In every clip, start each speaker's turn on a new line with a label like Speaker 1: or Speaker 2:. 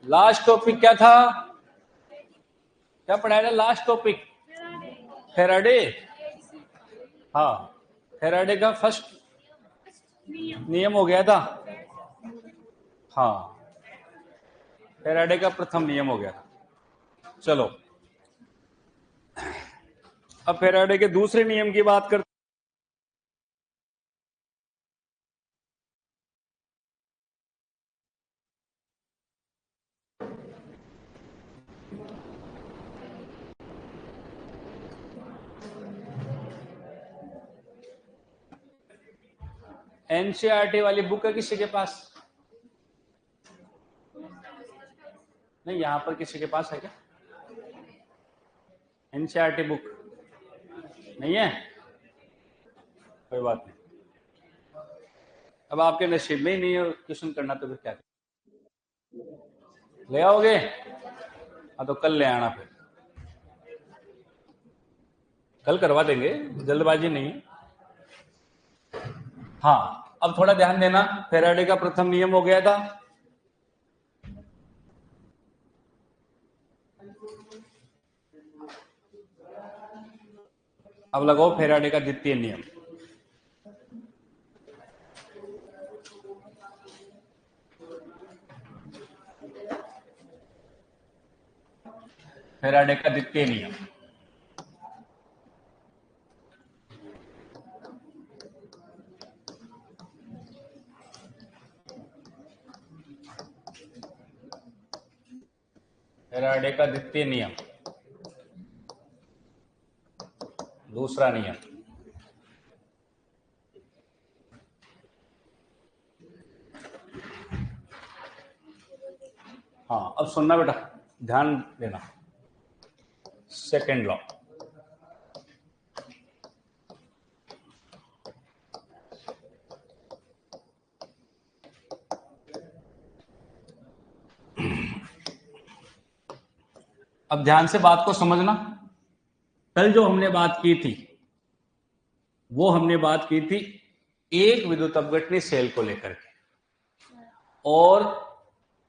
Speaker 1: Last topic क्या था, क्या पढ़ाया था लास्ट टॉपिक? फेराडे। हाँ, फेराडे का फर्स्ट नियम हो गया था। हाँ, फेराडे का प्रथम नियम हो गया था। चलो अब फेराडे के दूसरे नियम की बात करते। एनसीईआरटी वाली बुक है किसी के पास? नहीं, यहां पर किसी के पास है क्या एनसीईआरटी बुक? नहीं है, कोई बात नहीं। अब आपके नसीब में ही नहीं है ट्यूशन करना तो फिर क्या ले आओगे? हाँ तो कल ले आना, फिर कल करवा देंगे, जल्दबाजी नहीं है। हाँ, अब थोड़ा ध्यान देना, फेराडे का प्रथम नियम हो गया था। अब लगाओ फेराडे का द्वितीय नियम। फेराडे का द्वितीय नियम, फेराडे का द्वितीय नियम, दूसरा नियम। हाँ, अब सुनना बेटा, ध्यान देना। सेकेंड लॉ, अब ध्यान से बात को समझना। कल जो हमने बात की थी वो हमने बात की थी एक विद्युत अपघटनी सेल को लेकर के, और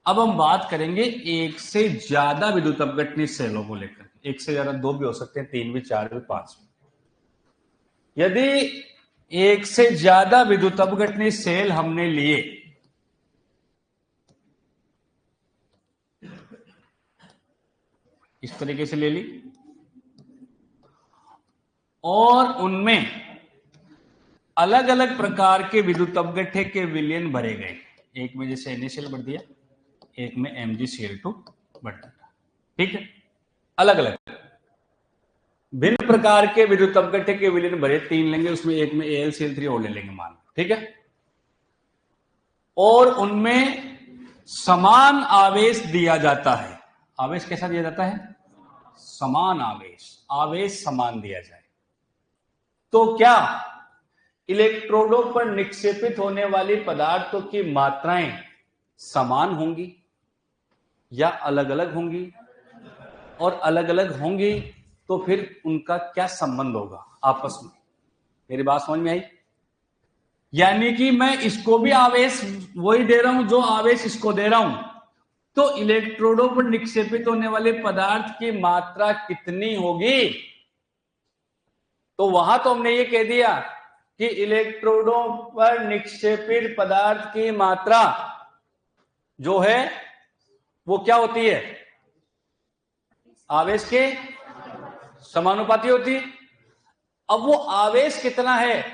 Speaker 1: अब हम बात करेंगे एक से ज्यादा विद्युत अपघटनी सेलों को लेकर। एक से ज्यादा दो भी हो सकते हैं, तीन भी, चार भी, पांच भी। यदि एक से ज्यादा विद्युत अपघटनी सेल हमने लिए इस तरीके से ले ली, और उनमें अलग अलग प्रकार के विद्युत अपघट्य के विलयन भरे गए, एक में जैसे NaCl भर दिया, एक में MgCl2 भर दिया, ठीक है, अलग अलग भिन्न प्रकार के विद्युत अपघट्य के विलयन भरे, तीन लेंगे, उसमें एक में AlCl3 और ले लेंगे मान, ठीक है, और उनमें समान आवेश दिया जाता है। आवेश कैसा दिया जाता है? समान आवेश, आवेश समान दिया जाए तो क्या इलेक्ट्रोडों पर निक्षेपित होने वाली पदार्थों की मात्राएं समान होंगी या अलग अलग होंगी? और अलग अलग होंगी तो फिर उनका क्या संबंध होगा आपस में? मेरी बात समझ में आई? यानी कि मैं इसको भी आवेश वही दे रहा हूं जो आवेश इसको दे रहा हूं, तो इलेक्ट्रोडों पर निक्षेपित होने वाले पदार्थ की मात्रा कितनी होगी? तो वहां तो हमने ये कह दिया कि इलेक्ट्रोडों पर निक्षेपित पदार्थ की मात्रा जो है वो क्या होती है? आवेश के समानुपाती होती है। अब वो आवेश कितना है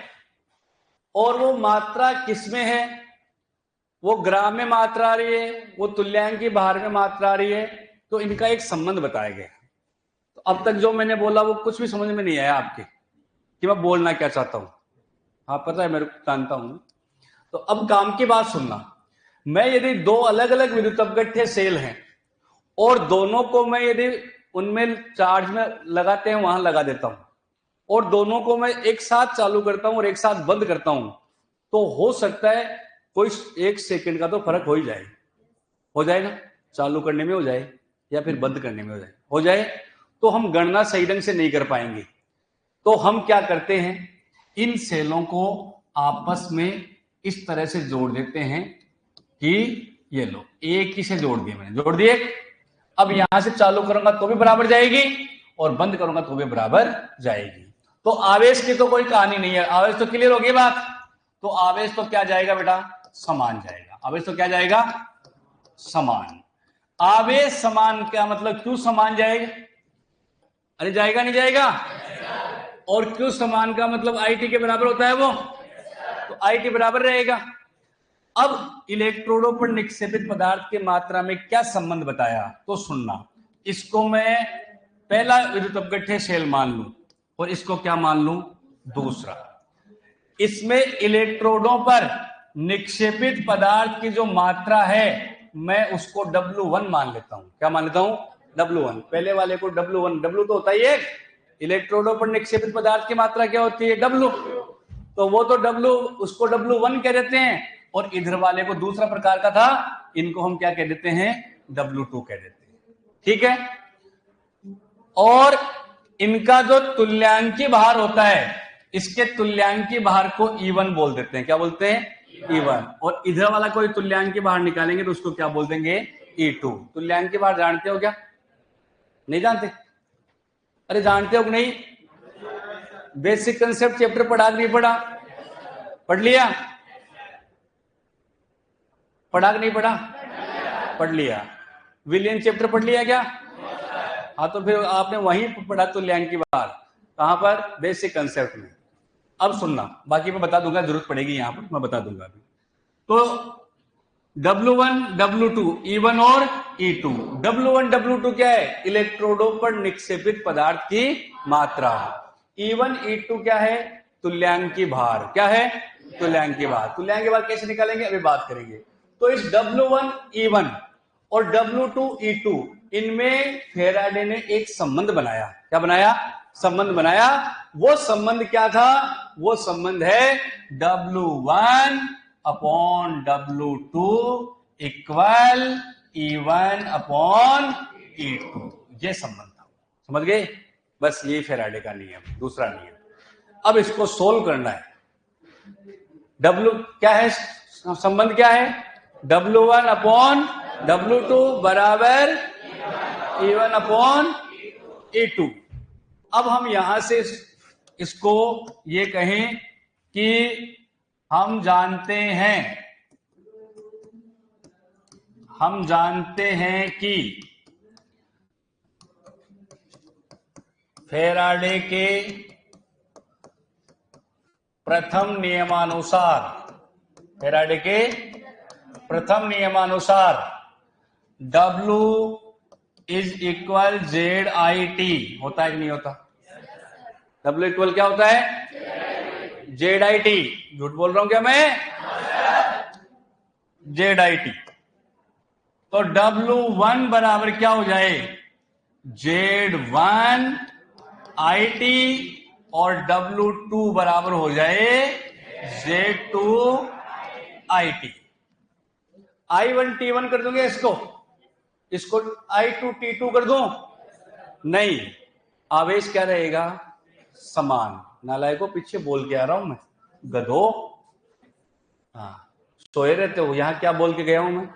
Speaker 1: और वो मात्रा किसमें है? वो ग्राम में मात्रा आ रही है, वो तुल्यांकी भार में मात्रा आ रही है, तो इनका एक संबंध बताया गया। तो अब तक जो मैंने बोला वो कुछ भी समझ में नहीं आया आपके कि मैं बोलना क्या चाहता हूं? हाँ पता है, मेरे को जानता हूं। तो अब काम की बात सुनना, मैं यदि दो अलग अलग विद्युत अपघट्य सेल हैं और दोनों को मैं यदि उनमें चार्ज में लगाते हैं वहां लगा देता हूं, और दोनों को मैं एक साथ चालू करता हूं और एक साथ बंद करता हूं, तो हो सकता है कोई एक सेकंड का तो फर्क हो ही जाए, हो जाएगा, चालू करने में हो जाए या फिर बंद करने में हो जाए, तो हम गणना सही ढंग से नहीं कर पाएंगे। तो हम क्या करते हैं, इन सेलों को आपस में इस तरह से जोड़ देते हैं कि ये लो, एक ही से जोड़ दिए मैंने, जोड़ दिए। अब यहां से चालू करूंगा तो भी बराबर जाएगी और बंद करूंगा तो भी बराबर जाएगी। तो आवेश की तो कोई कहानी नहीं है, आवेश तो क्लियर होगी बात। तो आवेश तो क्या जाएगा बेटा, समान जाएगा। आवेश तो क्या जाएगा, समान। आवेश समान क्या मतलब, क्यों समान जाएगा, अरे जाएगा नहीं जाएगा। और क्यों समान का मतलब आईटी के बराबर होता है वो, तो आईटी बराबर रहेगा। अब इलेक्ट्रोडों पर निक्षेपित पदार्थ की मात्रा में क्या संबंध बताया, तो सुनना। इसको मैं पहला विद्युत अपघट्य शेल मान लूं और इसको क्या मान लूं, दूसरा। इसमें इलेक्ट्रोडों पर निक्षेपित पदार्थ की जो मात्रा है मैं उसको W1 मान लेता हूं। क्या मान लेता हूं, W1। पहले वाले को W1, W तो होता ही है, इलेक्ट्रोडों पर निक्षेपित पदार्थ की मात्रा क्या होती है, W। तो वो तो W, उसको W1 कह देते हैं, और इधर वाले को दूसरा प्रकार का था, इनको हम क्या कह देते हैं, W2 कह देते हैं। ठीक है। और इनका जो तुल्यांकी भार होता है, इसके तुल्यांकी भार को E1 बोल देते हैं। क्या बोलते हैं, E1। और इधर वाला कोई तुल्यांकी भार निकालेंगे तो उसको क्या बोल देंगे, E2। तुल्यांकी भार जानते हो क्या, नहीं जानते, अरे जानते हो कि नहीं, बेसिक कंसेप्ट चैप्टर पढ़ा कि नहीं पढ़ा, पढ़ लिया, पढ़ा कि नहीं पढ़ा, पढ़ लिया। विलियन चैप्टर पढ़ लिया क्या, हाँ तो फिर आपने वहीं पढ़ा तुल्यांकी भार, कहां पर, बेसिक कंसेप्ट में। अब सुनना, बाकी मैं बता दूंगा, जरूरत पड़ेगी यहां पर मैं बता दूंगा अभी। तो W1, W2, E1 और E2। W1, W2 क्या है, इलेक्ट्रोडों पर निक्षेपित पदार्थ की मात्रा। E1, E2 क्या है, तुल्यांकी भार। क्या है, तुल्यांकी भार। तुल्यांकी भार कैसे निकालेंगे अभी बात करेंगे। तो इस W1, E1 और W2, E2 इनमें फेराडे ने एक संबंध बनाया। क्या बनाया, संबंध बनाया। वो संबंध क्या था, वो संबंध है W1 upon W2 equal E1 upon E2। ये संबंध था, समझ गए। बस ये फेराडे का नियम, दूसरा नियम। अब इसको सोल्व करना है। W क्या है, संबंध क्या है, W1 अपॉन W2 बराबर E1 अपॉन E2। अब हम यहां से इसको ये कहें कि हम जानते हैं कि फेराडे के प्रथम नियमानुसार W इज इक्वल ZIT होता है कि नहीं होता, W इक्वल क्या होता है, ZIT। झूठ बोल रहा हूं क्या मैं, ZIT। तो W1 बराबर क्या हो जाए, Z1 IT और W2 बराबर हो जाए Z2 IT। I1 T1 कर दूंगे, इसको I2 T2 कर दूं, नहीं, आवेश क्या रहेगा, समान। नालायकों पीछे बोल के आ रहा हूं मैं, गधो। हाँ सोए रहते हो, यहां क्या बोल के गया हूं मैं,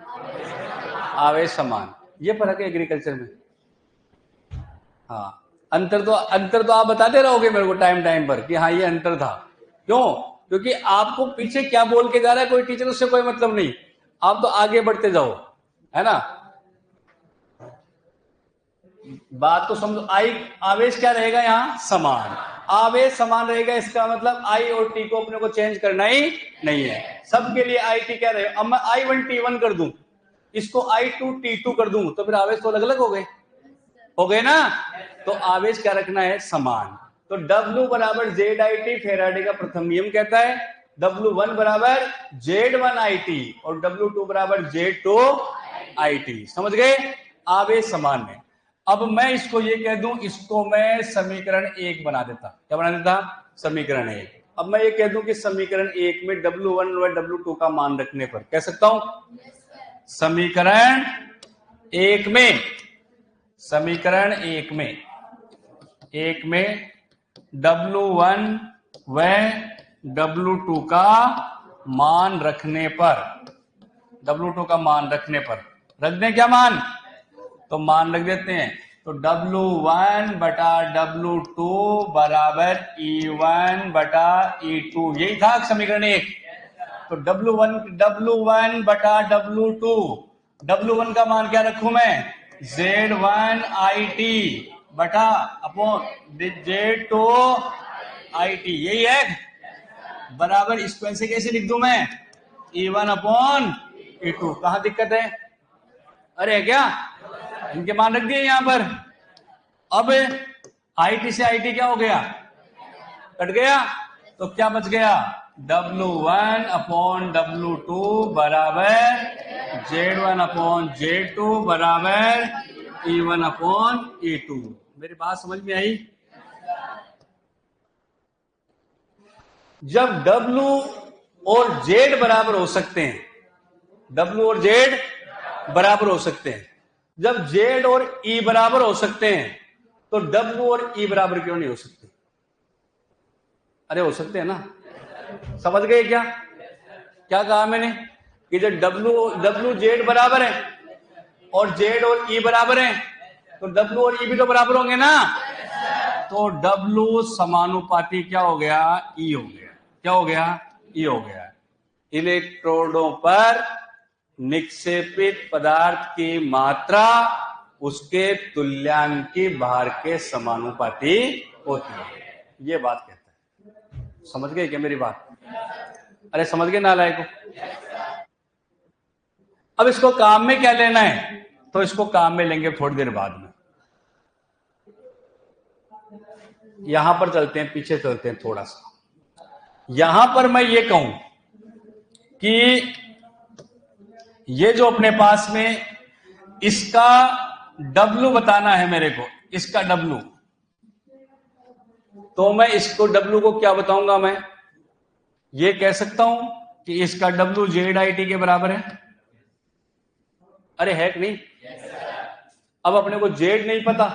Speaker 1: आवेश समान। ये फर्क है एग्रीकल्चर में। हाँ अंतर तो आप बताते रहोगे मेरे को टाइम पर कि हाँ ये अंतर था। क्यों, क्योंकि आपको पीछे क्या बोल के जा रहा है कोई टीचर, उससे कोई मतलब नहीं, आप तो आगे बढ़ते जाओ, है ना। बात तो समझो, आवेश क्या रहेगा यहाँ, समान। आवेश समान रहेगा, इसका मतलब I और T को अपने को चेंज करना ही नहीं है, सबके लिए IT क्या रहेगा। अब मैं I1 T1 कर दूं, इसको I2 T2 कर दूं, तो फिर आवेश तो अलग अलग हो गए ना। तो आवेश क्या रखना है, समान। तो W बराबर ZIT फेराडे का प्रथम नियम कहता है, W1 बराबर Z1 IT और W2 बराबर Z2 IT। समझ गए, आवेश समान है। अब मैं इसको ये कह दूं, इसको मैं समीकरण 1 बना देता। क्या बना देता, समीकरण 1। अब मैं ये कह दूं कि समीकरण 1 में W1 और W2 का मान रखने पर कह सकता हूं, समीकरण 1 में W1 व W2 का मान रखने पर, W2 का मान रखने पर, रख दें क्या मान? तो मान रख देते हैं। तो W1 बटा W2 बराबर E1 बटा E2, यही था समीकरण 1। तो W1 बटा W2, W1 का मान क्या रखूं मैं? Z1 IT बटा अपॉन Z2 IT, यही है बराबर। इसको ऐसे कैसे लिख दूं मैं? E1 upon E2। कहां दिक्कत है? अरे क्या इनके मान रख दिए यहां पर। अब IT से IT क्या हो गया? कट गया। तो क्या बच गया? W1 अपॉन W2 बराबर Z1 अपॉन Z2 बराबर E1 अपॉन E2। मेरी बात समझ में आई? जब W और Z बराबर हो सकते हैं, W और Z बराबर हो सकते हैं, जब Z और E बराबर हो सकते हैं, तो W और E बराबर क्यों नहीं हो सकते? अरे हो सकते हैं ना। समझ गए क्या? क्या कहा मैंने? कि जब W Z बराबर है और Z और E बराबर है, तो W और E भी तो बराबर होंगे ना। तो W समानुपाती क्या हो गया? E हो गया। क्या हो गया? E हो गया। इलेक्ट्रोडों पर निक्षेपित पदार्थ की मात्रा उसके तुल्यांकी भार के समानुपाती होती है, ये बात कहता है। समझ गए क्या मेरी बात? अरे समझ गए नालायक को? अब इसको काम में क्या लेना है? तो इसको काम में लेंगे थोड़ी देर बाद में। यहां पर चलते हैं, पीछे चलते हैं थोड़ा सा। यहां पर मैं ये कहूं कि ये जो अपने पास में इसका W बताना है मेरे को, इसका W, तो मैं इसको W को क्या बताऊंगा? मैं ये कह सकता हूं कि इसका W ZIT के बराबर है। अरे है कि नहीं? अब अपने को Z नहीं पता।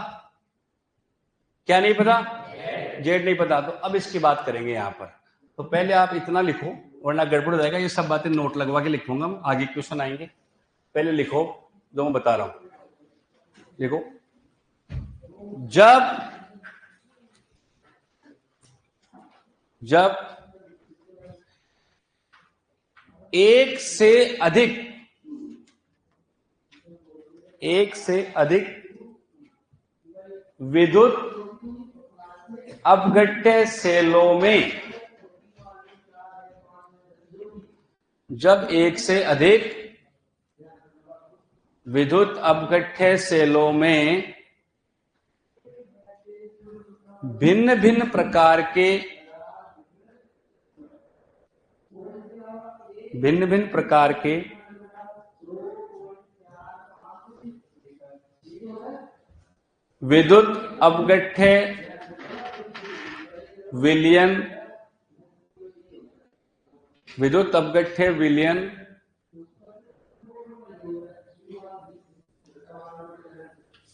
Speaker 1: क्या नहीं पता? Z नहीं पता। तो अब इसकी बात करेंगे यहां पर। तो पहले आप इतना लिखो, वरना गड़बड़ हो जाएगा। ये सब बातें नोट लगवा के लिखूंगा, आगे क्वेश्चन आएंगे। पहले लिखो जो मैं बता रहा हूं। देखो, जब एक से अधिक विद्युत अपघट्य सेलों में, जब एक से अधिक विद्युत अपघट्य सेलों में भिन्न भिन्न प्रकार के विद्युत अपघट्य विलयन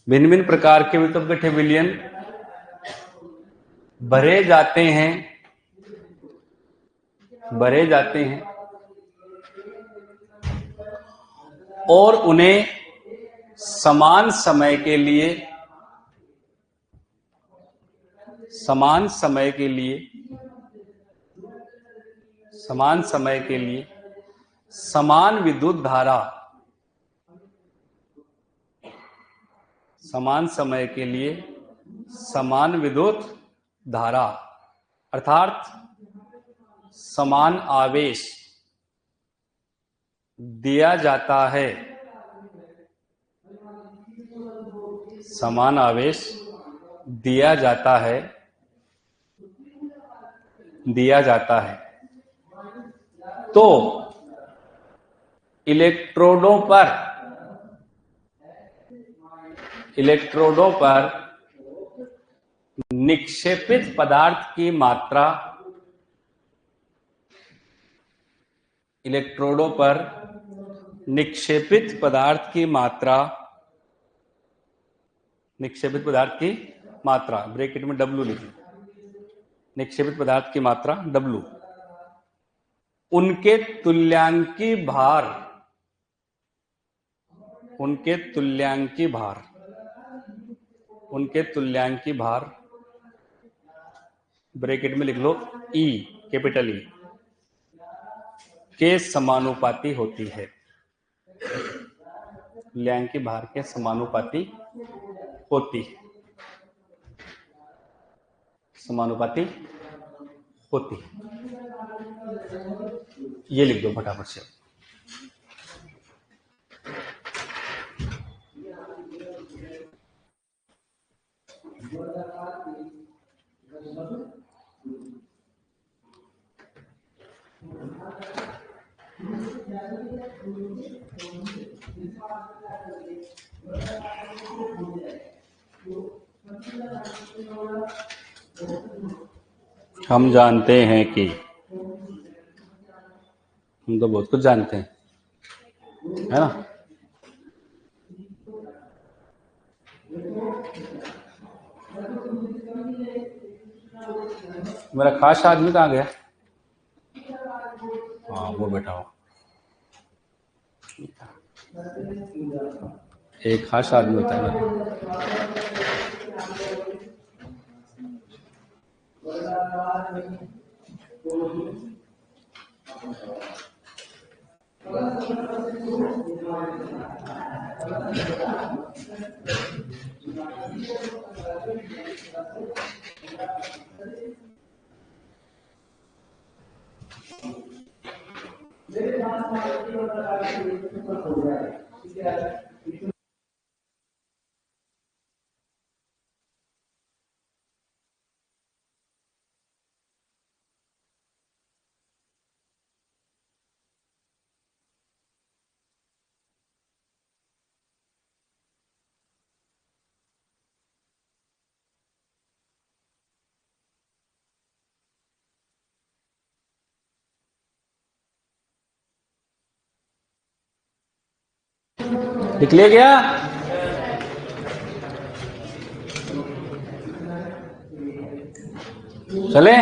Speaker 1: भिन्न प्रकार के विद्युत अपघट्य विलयन भरे जाते हैं और उन्हें समान समय के लिए समान विद्युत धारा, अर्थात समान आवेश दिया जाता है। तो इलेक्ट्रोडों पर निक्षेपित पदार्थ की मात्रा, ब्रैकेट में W लिखिए, निक्षेपित पदार्थ की मात्रा W उनके तुल्यांकी भार, उनके तुल्यांकी भार, उनके तुल्यांकी भार ब्रैकेट में लिख लो ई, कैपिटल ई के समानुपाती होती है। तुल्यांकी भार के समानुपाती होती है, समानुपाती होती है। ये लिख दो फटाफट से। हम जानते हैं कि, हम तो बहुत कुछ जानते हैं, है ना। मेरा खास आदमी कहाँ गया? हाँ वो बैठा हो। एक खास आदमी होता है ना। निकले गया। चले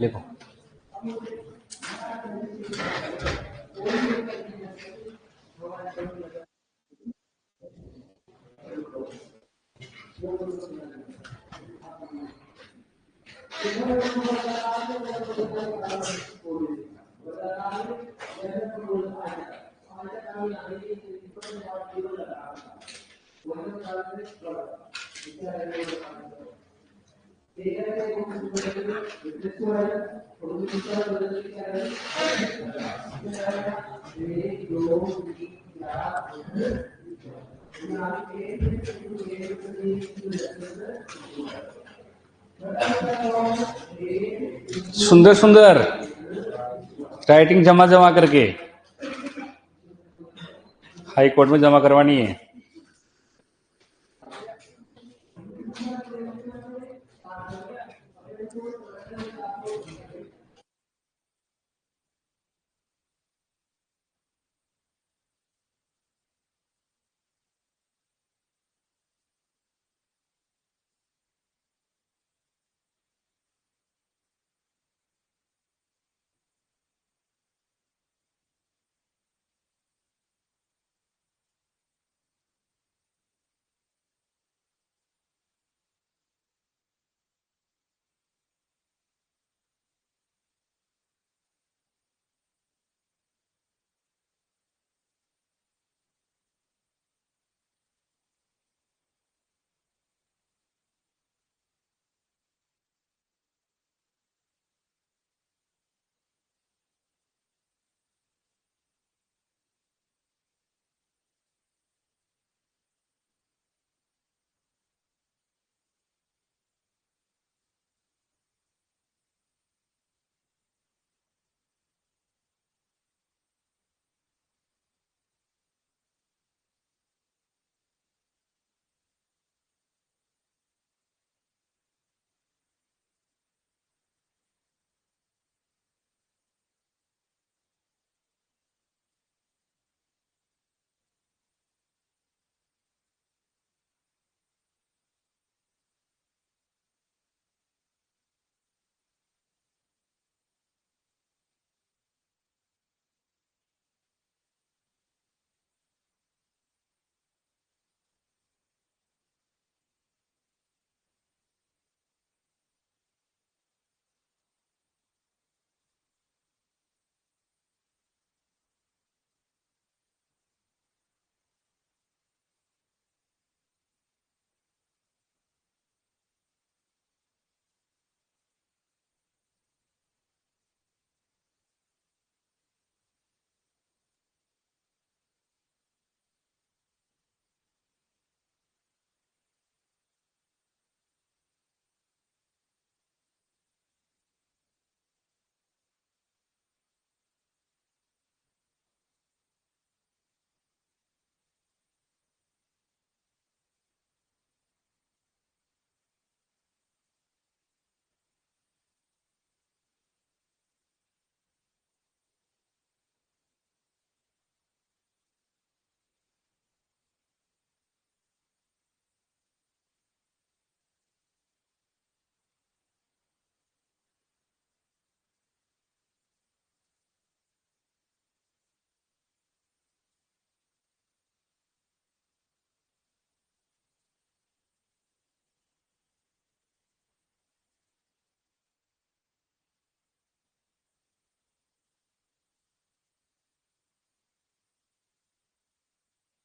Speaker 1: देखो, सुंदर सुंदर राइटिंग जमा जमा करके हाई कोर्ट में जमा करवानी है।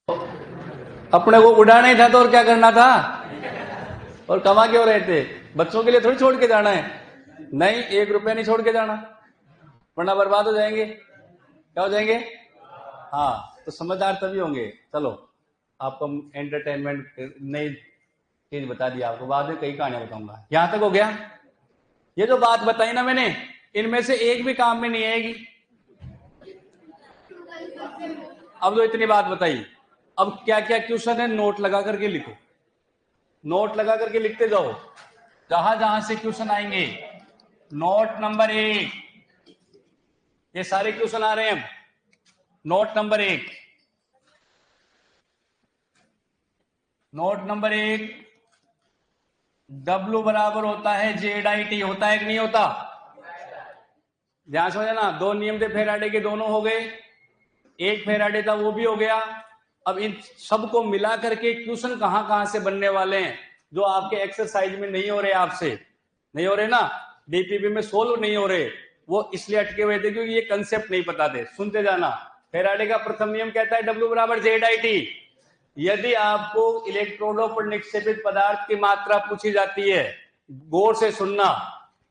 Speaker 1: अपने को उड़ाना ही था तो और क्या करना था, और कमा क्यों रहे थे? बच्चों के लिए थोड़ी छोड़ के जाना है, नहीं 1 रुपया नहीं छोड़ के जाना, वरना बर्बाद हो जाएंगे। क्या हो जाएंगे? हाँ, तो समझदार तभी होंगे। चलो आपको एंटरटेनमेंट नई चीज बता दी, आपको बाद में कई कहानियां बताऊंगा। यहां तक हो गया? ये जो बात बताई ना मैंने, इनमें से एक भी काम में नहीं आएगी। अब जो इतनी बात बताई, अब क्या क्या क्वेश्चन है नोट लगा करके लिखो, नोट लगा करके लिखते जाओ, जहां जहां से क्वेश्चन आएंगे। नोट नंबर 1, ये सारे क्वेश्चन आ रहे हैं। Note number 1, note number 1, W बराबर होता है ZIT, होता है कि नहीं होता? ध्यान से समझना, 2 नियम थे फेराडे के, दोनों हो गए, 1 फेराडे था वो भी हो गया। अब इन सबको मिला करके क्वेश्चन कहां कहां से बनने वाले हैं, जो आपके एक्सरसाइज में नहीं हो रहे, आपसे नहीं हो रहे ना, डीपीपी में सोल्व नहीं हो रहे, वो इसलिए अटके हुए थे क्योंकि ये कंसेप्ट नहीं पता थे। सुनते जाना, फेराडे का प्रथम नियम कहता है W बराबर ZIT। यदि आपको इलेक्ट्रोडों पर निक्षेपित पदार्थ की मात्रा पूछी जाती है, गौर से सुनना,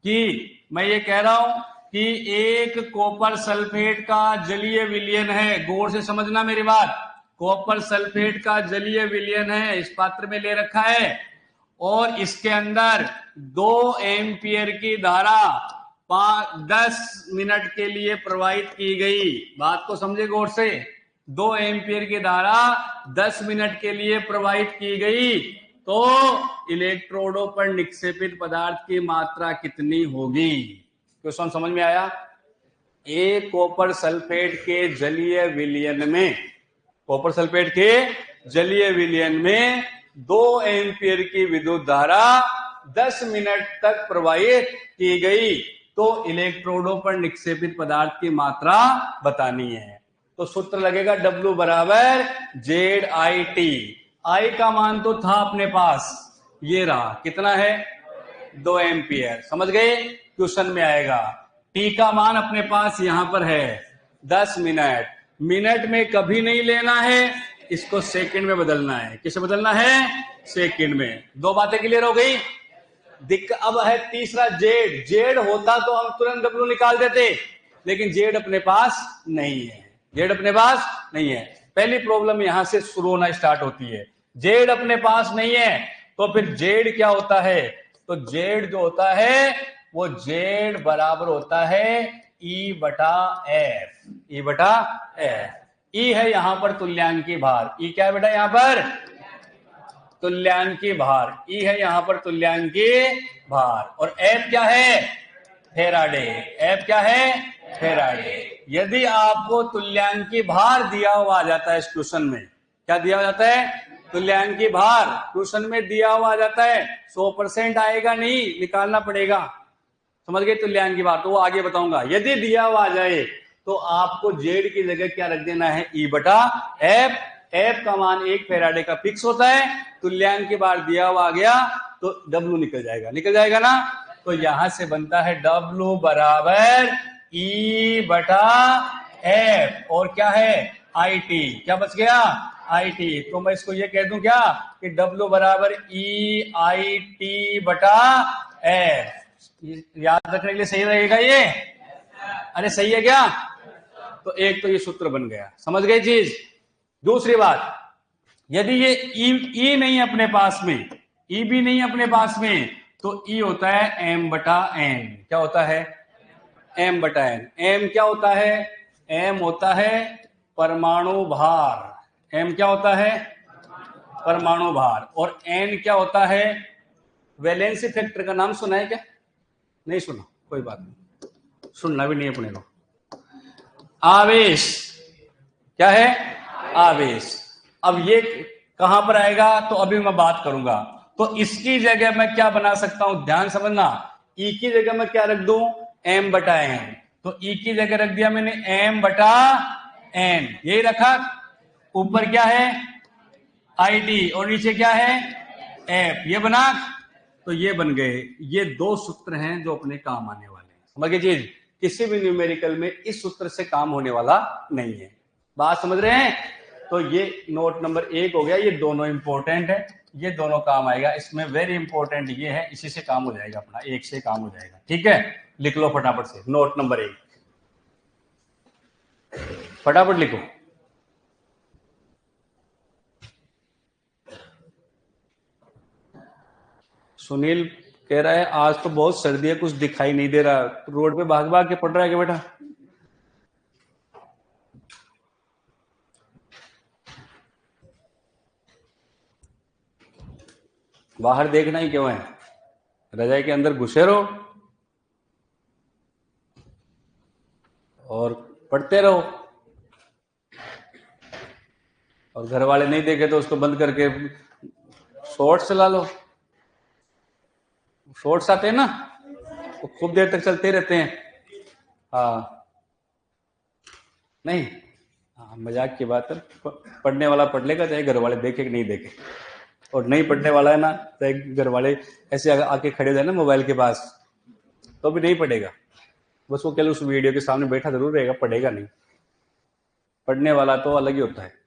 Speaker 1: कि मैं ये कह रहा हूं कि एक कॉपर सल्फेट का जलीय विलयन है, गौर से समझना मेरी बात, कॉपर सल्फेट का जलीय विलयन है, इस पात्र में ले रखा है, और इसके अंदर 2 एम्पियर की धारा 10 मिनट के लिए प्रवाहित की गई। बात को समझे गौर से, 2 एम्पियर की धारा 10 मिनट के लिए प्रवाहित की गई, तो इलेक्ट्रोडों पर निक्षेपित पदार्थ की मात्रा कितनी होगी? क्वेश्चन समझ में आया? एक कॉपर सल्फेट के जलीय विलयन में, कॉपर सल्फेट के जलीय विलयन में 2 एम्पियर की विद्युत धारा 10 मिनट तक प्रवाहित की गई, तो इलेक्ट्रोडों पर निक्षेपित पदार्थ की मात्रा बतानी है। तो सूत्र लगेगा W बराबर ZIT। I का मान तो था अपने पास, ये रहा, कितना है? 2 एम्पियर, समझ गए? क्वेश्चन में आएगा। T का मान अपने पास यहां पर है 10 मिनट, मिनट में कभी नहीं लेना है, इसको सेकंड में बदलना है। किसे बदलना है? सेकंड में। 2 बातें क्लियर हो गई। अब है तीसरा Z। Z होता तो हम तुरंत W निकाल देते, लेकिन Z अपने पास नहीं है, Z अपने पास नहीं है। पहली प्रॉब्लम यहां से शुरू होना स्टार्ट होती है, Z अपने पास नहीं है, तो फिर Z क्या होता है? तो Z जो होता है वो Z बराबर होता है E बटा F, E बटा F। E है यहां पर तुल्यांकी भार, E क्या है बेटा? यहां पर तुल्यांकी भार, E है यहां पर तुल्यांकी भार, और F क्या है? फेराडे। F क्या है? फेराडे। यदि आपको तुल्यांकी भार दिया हुआ आ जाता है इस क्वेश्चन में, क्या दिया हुआ जाता है? तुल्यांकी भार क्वेश्चन में दिया हुआ आ जाता है, 100% आएगा नहीं, निकालना पड़ेगा। समझ गए? तुल्यांकी भार तो वो आगे बताऊंगा। यदि दिया हुआ आ जाए तो आपको Z की जगह क्या रख देना है? E बटा F। F का मान 1 फेराडे का फिक्स होता है, तुल्यांकी भार दिया हुआ आ गया तो W निकल जाएगा, निकल जाएगा ना। तो यहां से बनता है W बराबर E बटा F, और क्या है? IT। क्या बच गया? IT। तो मैं इसको ये कह दूं क्या कि W बराबर EIT बटा F। याद रखने के लिए सही रहेगा ये? अरे सही है क्या? तो एक तो ये सूत्र बन गया, समझ गए चीज। दूसरी बात, यदि ये E नहीं अपने पास में, E भी नहीं अपने पास में, तो E होता है M बटा N। क्या होता है? M बटा N। M क्या होता है? M होता है परमाणु भार। M क्या होता है? परमाणु भार। और N क्या होता है? वैलेंसी फैक्टर का नाम सुना है क्या? नहीं सुना, कोई बात नहीं, सुनना भी नहीं अपने को। आवेश क्या है? आवेश। अब ये कहां पर आएगा तो अभी मैं बात करूंगा। तो इसकी जगह मैं क्या बना सकता हूं, ध्यान समझना। E की जगह मैं क्या रख दूं? M बटा N। तो E की जगह रख दिया मैंने M बटा N, यही रखा। ऊपर क्या है? IT, और नीचे क्या है? F। ये बना, तो ये बन गए। ये 2 सूत्र हैं जो अपने काम आने वाले हैं। समझ गए चीज? किसी भी न्यूमेरिकल में इस सूत्र से काम होने वाला नहीं है। बात समझ रहे हैं? तो तो ये नोट नंबर 1 हो गया। ये दोनों इंपॉर्टेंट है, ये दोनों काम आएगा। इसमें वेरी इंपॉर्टेंट ये है, इसी से काम हो जाएगा अपना, 1 से काम हो जाएगा। ठीक है, लिख लो फटाफट से नोट नंबर 1, फटाफट लिखो। सुनील कह रहा है आज तो बहुत सर्दी है, कुछ दिखाई नहीं दे रहा, रोड पे भाग भाग के पड़ रहा है क्या बेटा? बाहर देखना ही क्यों है, रजाई के अंदर घुसे रहो और पढ़ते रहो, और घर वाले नहीं देखे तो उसको बंद करके शॉर्ट्स चला लो। शॉर्ट्स आते हैं ना, वो खूब देर तक चलते रहते हैं। हाँ नहीं, हाँ मजाक की बात है, पढ़ने वाला पढ़ लेगा चाहे घर वाले देखे कि नहीं देखे। और नहीं पढ़ने वाला है ना, चाहे घर वाले ऐसे आके खड़े हो जाए ना मोबाइल के पास, तो भी नहीं पढ़ेगा। बस वो केवल उस वीडियो के सामने बैठा जरूर रहेगा, पढ़ेगा नहीं। पढ़ने वाला तो अलग ही होता है।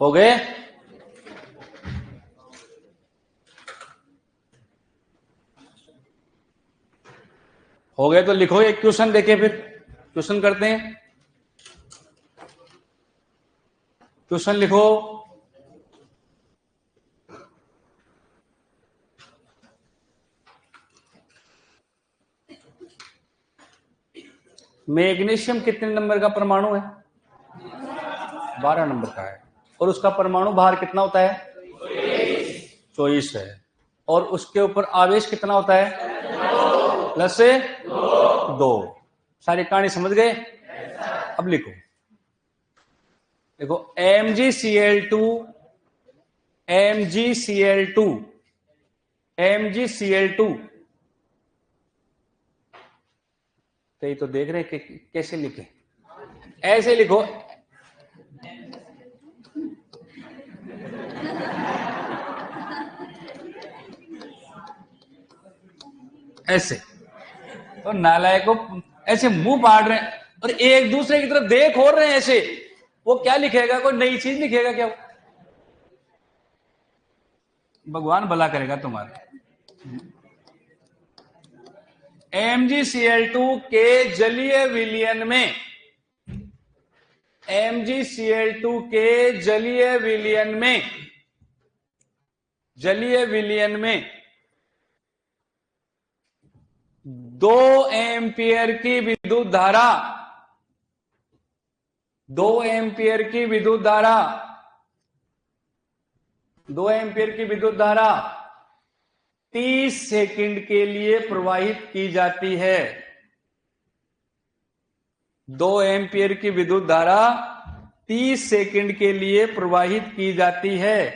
Speaker 1: हो गए? हो गए तो लिखो, एक क्वेश्चन देखे फिर क्वेश्चन करते हैं। क्वेश्चन लिखो। मैग्नीशियम कितने नंबर का परमाणु है? 12 नंबर का है। और उसका परमाणु भार कितना होता है? 24 है। और उसके ऊपर आवेश कितना होता है? प्लस से 2। सारी कहानी समझ गए? अब लिखो, देखो MgCl2 MgCl2 MgCl2, तो देख रहे हैं कि कैसे लिखे? ऐसे लिखो, ऐसे। तो नालायक को ऐसे मुंह पाड़ रहे हैं और एक दूसरे की तरफ देख हो रहे हैं ऐसे। वो क्या लिखेगा? कोई नई चीज लिखेगा क्या? भगवान भला करेगा तुम्हारा। MgCl2 के जलीय विलयन में, MgCl2 के जलीय विलयन में 2 एम्पियर की विद्युत धारा, 2 एम्पियर की विद्युत धारा, 2 एम्पियर की विद्युत धारा 30 सेकंड के लिए प्रवाहित की जाती है। 2 एम्पियर की विद्युत धारा 30 सेकंड के लिए प्रवाहित की जाती है,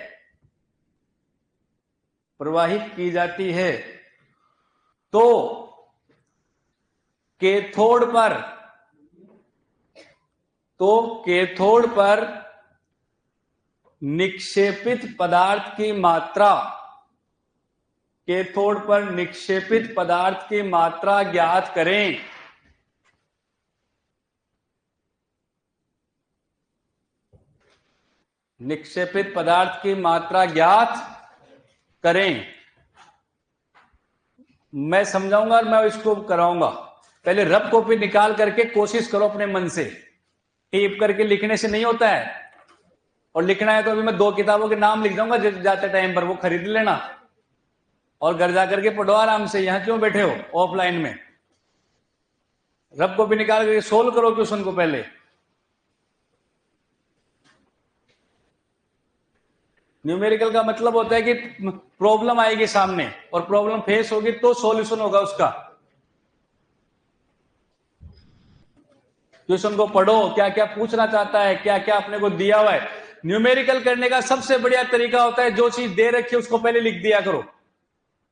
Speaker 1: प्रवाहित की जाती है। तो कैथोड पर निक्षेपित पदार्थ की मात्रा, कैथोड पर निक्षेपित पदार्थ की मात्रा ज्ञात करें। निक्षेपित पदार्थ की मात्रा ज्ञात करें। मैं समझाऊंगा और मैं इसको कराऊंगा। पहले रफ कॉपी निकाल करके कोशिश करो अपने मन से, टेप करके लिखने से नहीं होता है। और लिखना है तो अभी मैं 2 किताबों के नाम लिख दूंगा जाते टाइम पर, वो खरीद लेना और घर जाकर के पढ़ो आराम से। यहां क्यों बैठे हो ऑफलाइन में? रफ कॉपी निकाल के सोल्व करो क्वेश्चन को पहले। न्यूमेरिकल का मतलब होता है कि प्रॉब्लम आएगी सामने और प्रॉब्लम फेस होगी तो सॉल्यूशन होगा उसका। क्वेश्चन को पढ़ो, क्या क्या पूछना चाहता है, क्या क्या अपने को दिया हुआ है। न्यूमेरिकल करने का सबसे बढ़िया तरीका होता है जो चीज दे रखी है उसको पहले लिख दिया करो,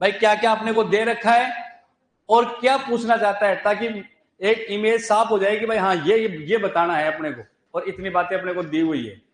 Speaker 1: भाई क्या क्या अपने को दे रखा है और क्या पूछना चाहता है, ताकि एक इमेज साफ हो जाए कि भाई हाँ ये बताना है अपने को और इतनी बातें अपने को दी हुई है।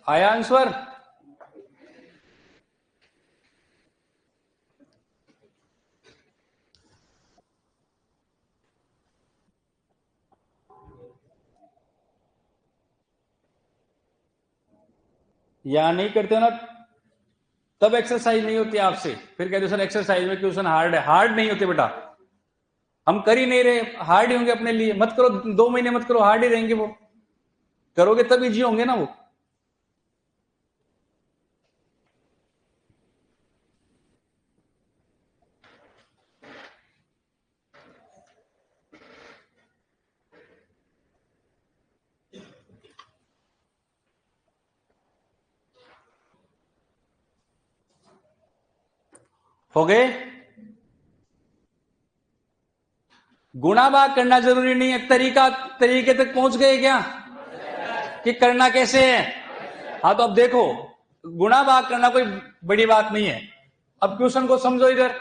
Speaker 1: आया आंसर? या नहीं करते हो ना तब एक्सरसाइज नहीं होती आपसे, फिर कहते हो सर एक्सरसाइज में क्वेश्चन हार्ड है। हार्ड नहीं होते बेटा, हम कर ही नहीं रहे, हार्ड ही होंगे अपने लिए। मत करो 2 महीने मत करो, हार्ड ही रहेंगे वो। करोगे तब इजी होंगे ना वो। हो गए? गुणा भाग करना जरूरी नहीं है, तरीके तक पहुंच गए क्या कि करना कैसे है? हाँ तो अब देखो, गुणा भाग करना कोई बड़ी बात नहीं है। अब क्वेश्चन को समझो, इधर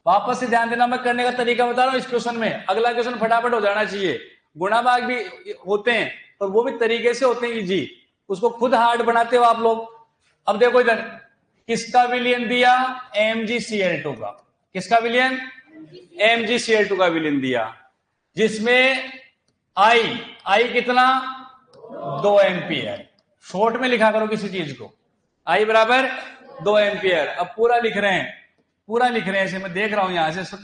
Speaker 1: वापस से ध्यान देना, मैं करने का तरीका बता रहा हूं इस क्वेश्चन में। अगला क्वेश्चन फटाफट हो जाना चाहिए। गुणा भाग भी होते हैं और वो भी तरीके से होते हैं इजी, उसको खुद हार्ड बनाते हो आप लोग। अब देखो इधर, किसका विलयन दिया? MgCl2 का। किसका विलयन? MgCl2 का विलयन दिया, जिसमें आई कितना? 2 एम्पियर। शॉर्ट में लिखा करो किसी चीज को, आई बराबर 2 एम्पियर। अब पूरा लिख रहे हैं, पूरा लिख रहे हैं ऐसे, मैं देख रहा हूं यहां से।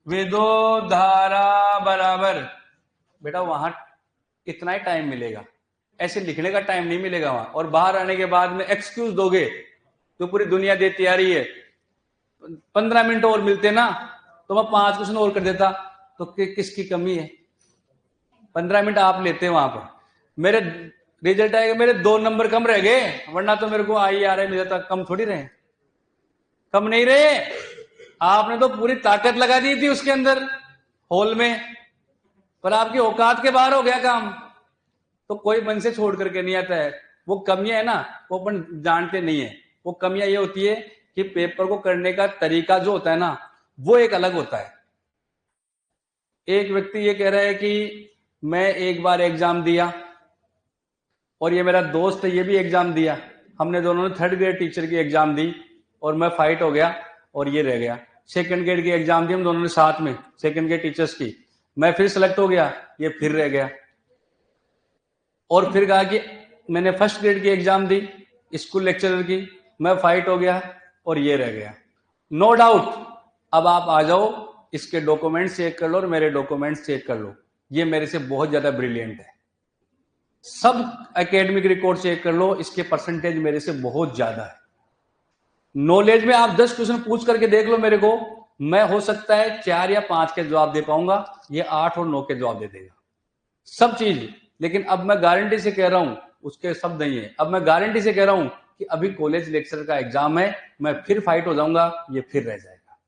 Speaker 1: विद्युत धारा बराबर, बेटा वहां इतना ही टाइम मिलेगा, ऐसे लिखने का टाइम नहीं मिलेगा वहां। और बाहर आने के बाद में एक्सक्यूज दोगे तो पूरी दुनिया देती आ रही है। 15 मिनट और मिलते ना तो मैं 5 क्वेश्चन और कर देता, तो किसकी कमी है? 15 मिनट आप लेते वहां पर, मेरे रिजल्ट आएगा मेरे 2 नंबर कम रह गए, वरना तो मेरे को आई आ रहा है, मेरे तक कम थोड़ी रहे, कम नहीं रहे। आपने तो पूरी ताकत लगा दी थी उसके अंदर हॉल में, पर आपकी औकात के बाहर हो गया काम। तो कोई मन से छोड़ करके नहीं आता है। वो कमियां है ना, वो अपन जानते नहीं है। वो कमियां ये होती है कि पेपर को करने का तरीका जो होता है ना, वो एक अलग होता है। एक व्यक्ति ये कह रहा है कि मैं एक बार एग्जाम दिया और ये मेरा दोस्त है ये भी एग्जाम दिया, हमने दोनों ने 3rd ग्रेड टीचर की एग्जाम दी और मैं फाइट हो गया और ये रह गया। 2nd ग्रेड की एग्जाम दी हम दोनों ने साथ में, 2nd ग्रेड टीचर्स की, मैं फिर सेलेक्ट हो गया, ये फिर रह गया। और फिर कहा कि मैंने 1st ग्रेड की एग्जाम दी स्कूल लेक्चरर की, मैं फाइट हो गया और ये रह गया। नो डाउट, अब आप आ जाओ, इसके डॉक्यूमेंट्स चेक कर लो और मेरे डॉक्यूमेंट्स चेक कर लो, ये मेरे से बहुत ज्यादा ब्रिलियंट है। सब एकेडमिक रिकॉर्ड चेक कर लो, इसके परसेंटेज मेरे से बहुत ज्यादा है। नॉलेज में आप 10 क्वेश्चन पूछ करके देख लो मेरे को, मैं हो सकता है 4 या 5 के जवाब दे पाऊंगा, ये 8 और 9 के जवाब दे देगा सब चीज। लेकिन अब मैं गारंटी से कह रहा हूं, उसके शब्द नहीं है, अब मैं गारंटी से कह रहा हूं कि अभी कॉलेज लेक्चर का एग्जाम है, मैं फिर फाइट हो जाऊंगा, ये फिर रह जाएगा।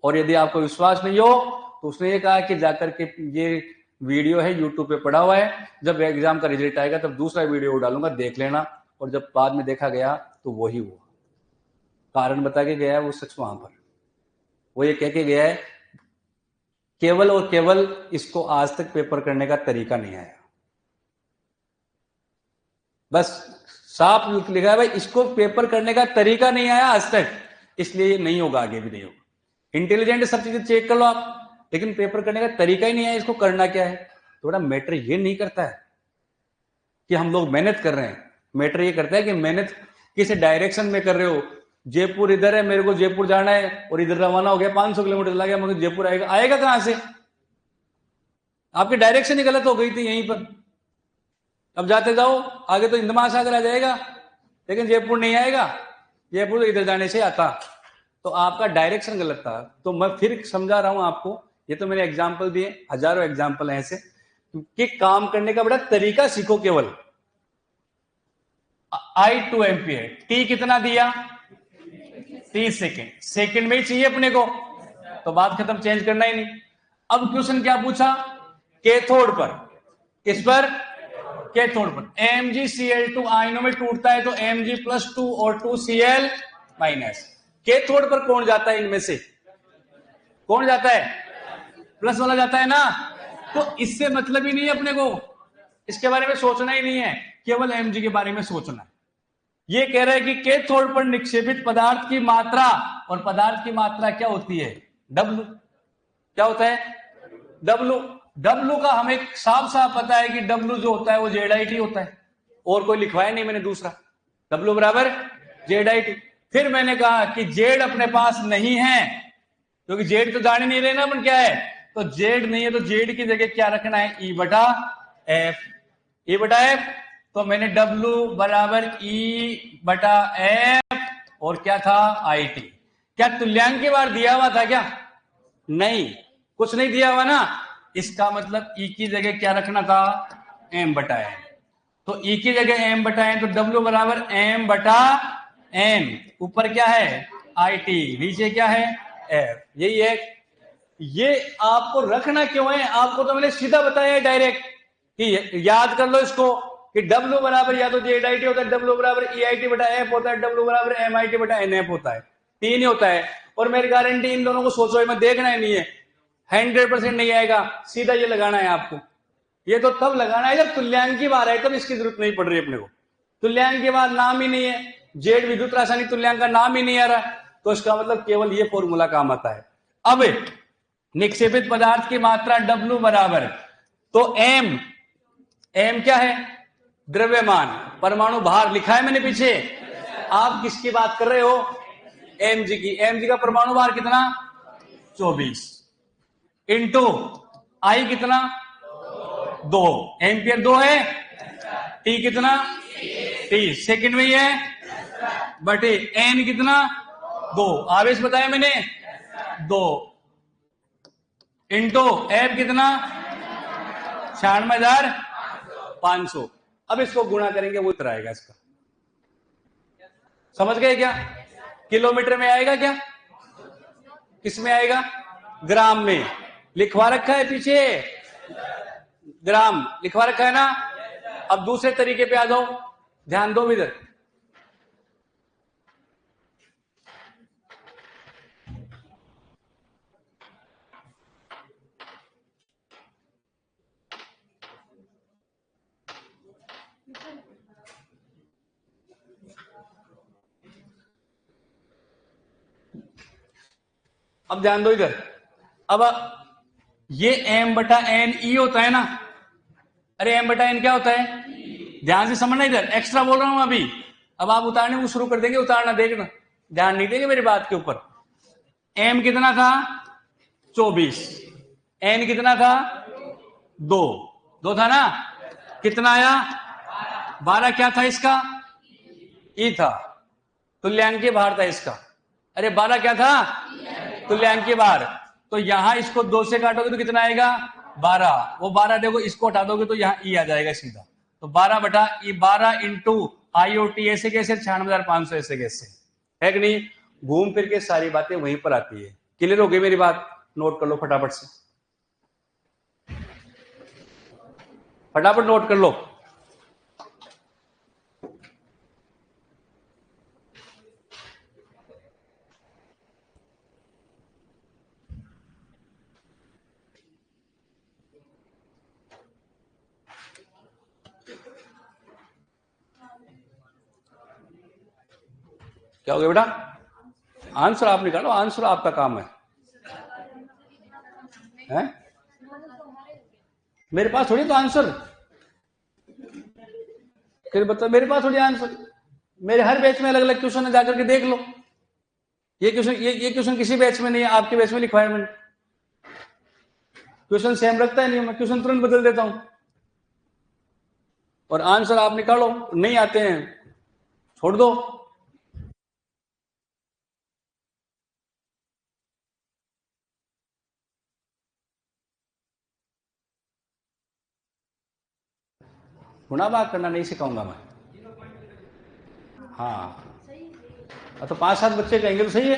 Speaker 1: और यदि आपको विश्वास नहीं हो तो उसने ये कहा कि जाकर के ये वीडियो है यूट्यूब पे पड़ा हुआ है, जब एग्जाम का रिजल्ट आएगा तब दूसरा वीडियो डालूंगा, देख लेना। और जब बाद में देखा गया तो वही हुआ, कारण बता के गया है वो शख्स वहां पर। वो ये कह के गया है केवल और केवल इसको आज तक पेपर करने का तरीका नहीं आया। बस साफ लिखा है भाई, इसको पेपर करने का तरीका नहीं आया आज तक, इसलिए ये नहीं होगा, आगे भी नहीं होगा। इंटेलिजेंट सब चीजें चेक कर लो आप, लेकिन पेपर करने का तरीका ही नहीं आया, इसको करना क्या है। थोड़ा मैटर ये नहीं करता है कि हम लोग मेहनत कर रहे हैं, मैटर ये करता है कि मेहनत किस डायरेक्शन में कर रहे हो। जयपुर इधर है, मेरे को जयपुर जाना है और इधर रवाना हो गया, 500 किलोमीटर चला गया, मुझे जयपुर आएगा, आएगा कहां से। आपकी डायरेक्शन ही गलत हो गई थी यहीं पर। अब जाते जाओ आगे तो हिंद महासागर आ जाएगा, लेकिन जयपुर नहीं आएगा, जयपुर तो इधर जाने से आता। तो आपका डायरेक्शन गलत था। तो मैं फिर समझा रहा हूं आपको, ये तो मैंने एग्जाम्पल दिए, हजारों एग्जाम्पल है ऐसे कि काम करने का बड़ा तरीका सीखो। केवल I2 एम्पियर, टी कितना दिया, 30 सेकेंड, सेकेंड में ही चाहिए अपने को, तो बात खत्म, चेंज करना ही नहीं। अब क्वेश्चन क्या पूछा, कैथोड पर, किस पर, कैथोड पर MgCl2 आयनों में टूटता है तो Mg+2 और 2Cl-। कैथोड पर कौन जाता है इनमें से, कौन जाता है, प्लस वाला जाता है ना। तो इससे मतलब ही नहीं है अपने को, इसके बारे में सोचना ही नहीं है, केवल Mg के बारे में सोचना है। ये कह रहा है कि कैथोड पर निक्षेपित पदार्थ की मात्रा, और पदार्थ की मात्रा क्या होती है, W। क्या होता है, W। W का हमें साफ साफ पता है कि W जो होता है वो ZIT होता है, और कोई लिखवाया नहीं मैंने दूसरा, W बराबर ZIT। फिर मैंने कहा कि Z अपने पास नहीं है, क्योंकि Z तो जान ही नहीं रहे ना अपन क्या है, तो Z नहीं है तो Z की जगह क्या रखना है, E/F, E/F। तो मैंने W बराबर E/F और क्या था, IT। क्या तुल्यांक के बार दिया हुआ था क्या, नहीं, कुछ नहीं दिया हुआ ना। इसका मतलब E की जगह क्या रखना था, M/N। तो E की जगह M/N, तो W बराबर M/N, ऊपर क्या है IT, नीचे क्या है F, यही है। ये आपको रखना क्यों है, आपको तो मैंने सीधा बताया है डायरेक्ट कि याद कर लो इसको कि W बराबर या तो ZIT होता है, W बराबर EIT/F होता है, W बराबर MIT/NF होता है, तीन ही होता है। और मेरी गारंटी इन दोनों को सोचो में देखना ही नहीं है, 100% नहीं आएगा, सीधा ये लगाना है आपको। ये तो तब लगाना है जब तुल्यांक की बार है, तब इसकी जरूरत नहीं पड़ रही अपने को। तुल्यांक के बाद नाम ही नहीं है, जेड विद्युत रासायनिक तुल्यांक का नाम ही नहीं आ रहा, तो इसका मतलब केवल ये फॉर्मूला काम आता है। अब निक्षेपित पदार्थ की मात्रा W बराबर, तो M क्या है, द्रव्यमान, परमाणु भार लिखा है मैंने पीछे। आप किसकी बात कर रहे हो, Mg की। Mg का परमाणु भार कितना, 24, इंटू I कितना, 2, एम्पियर 2 है, T कितना, 30 सेकंड में ही है, बटे N कितना, 2, आवेश बताया मैंने 2, इंटू F कितना, 96,500। अब इसको गुणा करेंगे वो इतना आएगा इसका, समझ गए क्या, किलोमीटर में आएगा क्या, किसमें आएगा, ग्राम में, लिखवा रखा है पीछे, ग्राम लिखवा रखा है ना। अब दूसरे तरीके पे आ जाओ, ध्यान दो इधर। अब ध्यान दो इधर। अब ये M/N होता है ना, अरे M/N क्या होता है, ध्यान से समझना इधर, एक्स्ट्रा बोल रहा हूं अभी। अब आप उतारने को शुरू कर देंगे, उतारना देखना, ध्यान नहीं देंगे मेरी बात के ऊपर। M कितना था, 24, N कितना था, 2 था ना, कितना आया, 12 क्या था इसका, E था, तुल्यांकीय भार था इसका। अरे 12 क्या था, तुल्यांकीय भार। तो यहां इसको 2 से काटोगे तो कितना आएगा, 12, वो 12 देखो, इसको हटा दोगे तो यहाँ E आ जाएगा सीधा, तो 12/E, 12 इंटू IOT ऐसे कैसे, 96,500 ऐसे कैसे, है कि नहीं। घूम फिर के सारी बातें वहीं पर आती है। क्लियर हो गई मेरी बात, नोट कर लो फटाफट से, फटाफट नोट कर लो। क्या हो गया बेटा? आंसर आप निकालो, आंसर आपका काम है, हैं? मेरे पास थोड़ी तो आंसर, फिर बताओ, मेरे पास थोड़ी आंसर। मेरे हर बैच में अलग अलग क्वेश्चन है, जाकर के देख लो। ये क्वेश्चन किसी बैच में नहीं है, आपके बैच में लिखा है मैंने। क्वेश्चन सेम रखता है नहीं, मैं क्वेश्चन तुरंत बदल देता हूं। और आंसर आप निकालो, नहीं आते हैं छोड़ दो। गुणा भाग करना नहीं सिखाऊंगा मैं। हाँ, तो 5-7 बच्चे कहेंगे तो सही है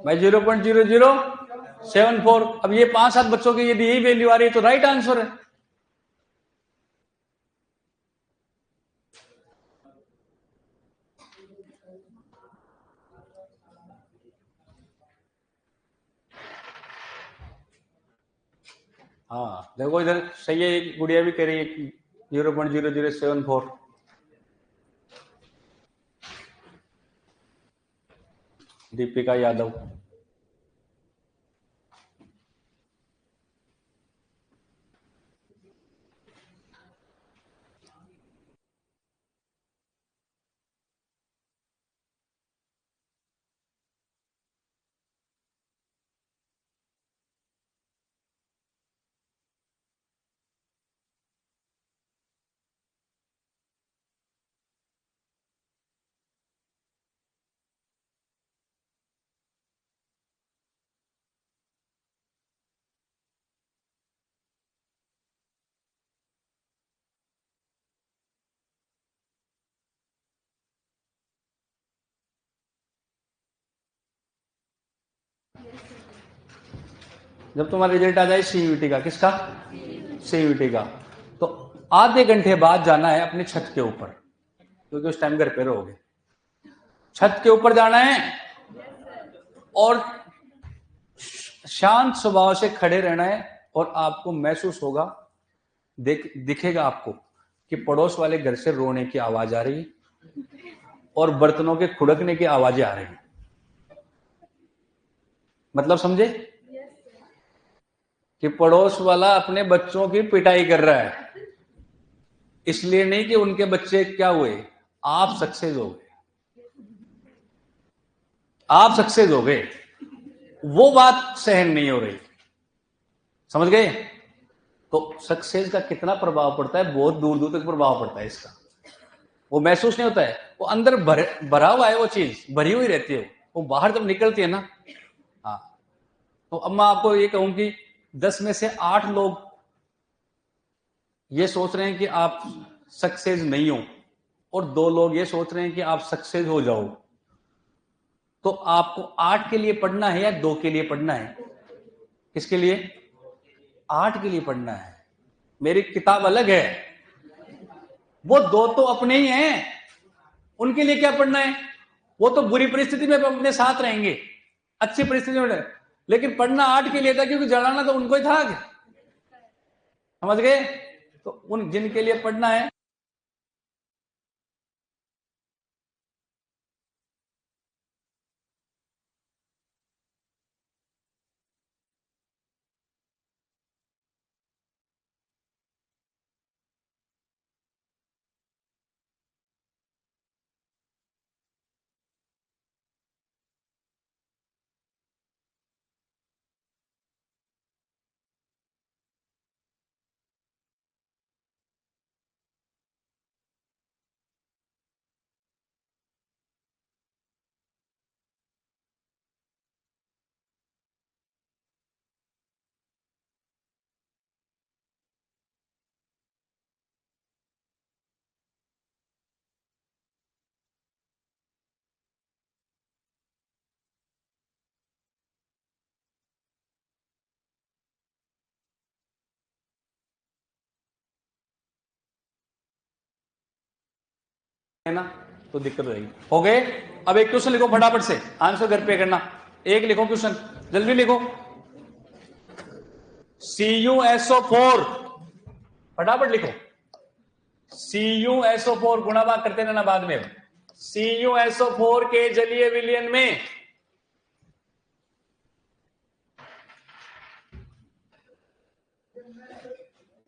Speaker 1: भाई, 0.0074। अब ये 5-7 बच्चों की यदि यही वैल्यू आ रही है तो राइट आंसर है। हाँ देखो इधर सही है, गुड़िया भी कह रही है 0.0074। दीपिका यादव। जब तुम्हारा रिजल्ट आ जाए सीयूईटी का, किसका? सीयूईटी का, तो आधे घंटे बाद जाना है अपनी छत के ऊपर, क्योंकि उस टाइम घर पे रहोगे। छत के ऊपर जाना है और शांत स्वभाव से खड़े रहना है, और आपको महसूस होगा, दिखेगा आपको कि पड़ोस वाले घर से रोने की आवाज आ रही है और बर्तनों के खुड़कने की आवाजें आ रही है। मतलब समझे कि पड़ोस वाला अपने बच्चों की पिटाई कर रहा है, इसलिए नहीं कि उनके बच्चे क्या हुए, आप सक्सेस हो गए, आप सक्सेस हो गए, वो बात सहन नहीं हो रही। समझ गए? तो सक्सेस का कितना प्रभाव पड़ता है, बहुत दूर दूर तक प्रभाव पड़ता है इसका। वो महसूस नहीं होता है, वो अंदर भरा हुआ है, वो चीज भरी हुई रहती है, वो बाहर जब निकलती है ना। हाँ, तो अब मैं आपको ये कहूं कि 10 में से 8 लोग ये सोच रहे हैं कि आप सक्सेस नहीं हो, और 2 लोग ये सोच रहे हैं कि आप सक्सेस हो जाओ, तो आपको 8 के लिए पढ़ना है या 2 के लिए पढ़ना है? किसके लिए? 8 के लिए पढ़ना है। मेरी किताब अलग है, वो 2 तो अपने ही हैं, उनके लिए क्या पढ़ना है? वो तो बुरी परिस्थिति में अपने साथ रहेंगे, अच्छी परिस्थिति में, लेकिन पढ़ना 8 के लिए था, क्योंकि जलाना तो उनको ही था। समझ गए? तो उन जिनके लिए पढ़ना है, है ना, तो दिक्कत रहेगी। हो गए? अब एक क्वेश्चन लिखो फटाफट से, आंसर घर पे करना। एक लिखो क्वेश्चन, जल्दी लिखो। CuSO4, फटाफट लिखो। CuSO4 गुणा भाग करते रहना बाद में। CuSO4 के जलीय विलयन में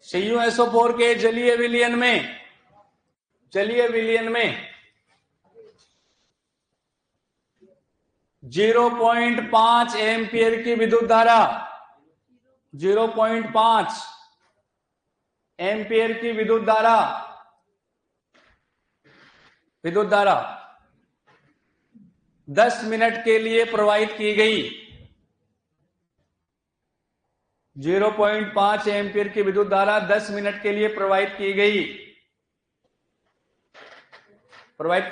Speaker 1: CuSO4 के जलीय विलयन में 0.5 एम्पियर की विद्युत धारा 0.5 एम्पियर की विद्युत धारा 10 मिनट के लिए प्रवाहित की गई। 0.5 एम्पियर की विद्युत धारा 10 मिनट के लिए प्रवाहित की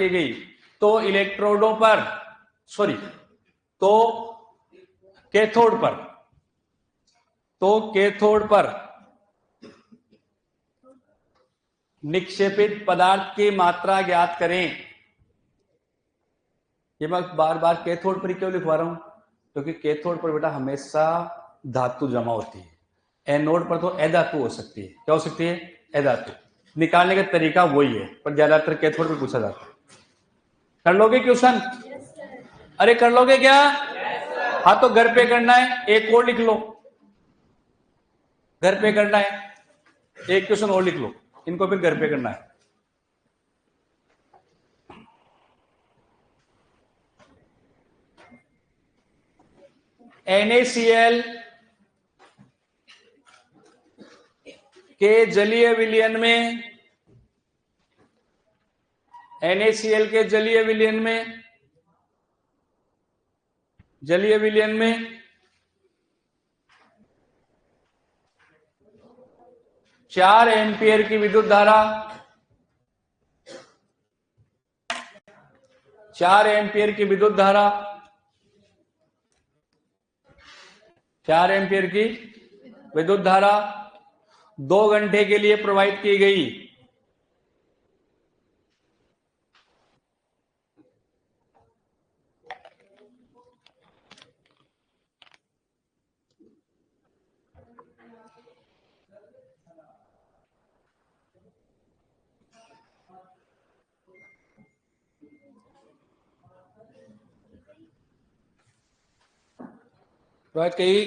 Speaker 1: गई। तो इलेक्ट्रोडों पर कैथोड पर निक्षेपित पदार्थ की मात्रा ज्ञात करें। ये मैं बार बार कैथोड पर क्यों लिखवा रहा हूं? क्योंकि कैथोड पर बेटा हमेशा धातु जमा होती है। एनोड पर तो अधातु हो सकती है। क्या हो सकती है? अधातु। निकालने का तरीका वही है, पर ज्यादातर कैथोड पर पूछा जाता है। कर लोगे क्वेश्चन? अरे कर लोगे क्या? हाँ तो घर पे करना है, एक और लिख लो। घर पे करना है, एक क्वेश्चन और लिख लो, इनको फिर घर पे करना है। NaCl के जलीय विलयन में NaCl के जलीय विलयन में 4 एम्पियर की विद्युत धारा 4 एम्पियर की विद्युत धारा 2 घंटे के लिए प्रवाहित की गई। कई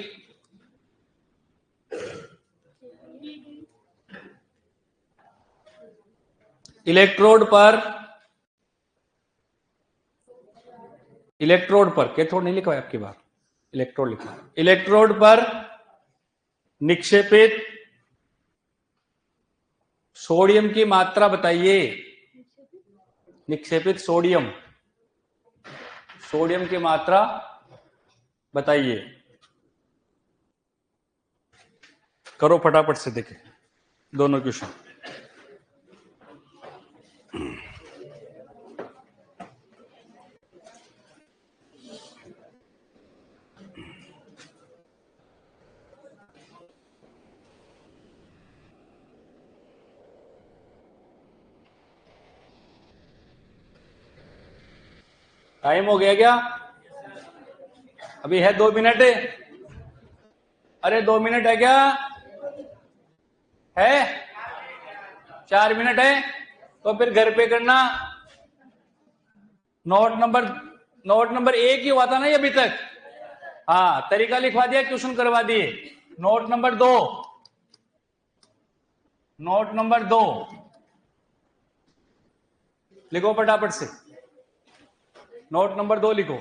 Speaker 1: इलेक्ट्रोड पर कैथोड नहीं लिखा है आपकी बार, इलेक्ट्रोड लिखा है। इलेक्ट्रोड पर निक्षेपित सोडियम की मात्रा बताइए। निक्षेपित सोडियम की मात्रा बताइए। करो फटाफट से, देखें दोनों क्वेश्चन। टाइम हो गया क्या? अभी है 2 मिनट। अरे 2 मिनट है क्या? है 4 मिनट है, तो फिर घर पे करना। नोट नंबर 1 ही हुआ था ना ये अभी तक। हाँ, तरीका लिखवा दिया, क्वेश्चन करवा दिए। नोट नंबर 2 लिखो फटाफट से। नोट नंबर 2 लिखो।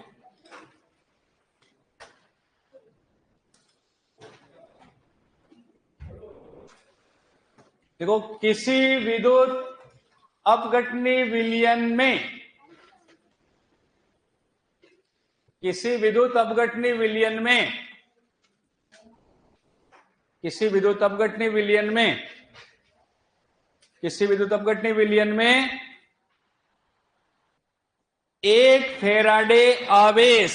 Speaker 1: देखो, किसी विद्युत अपघटनी विलयन में किसी विद्युत अपघटनी विलयन में 1 फैराडे आवेश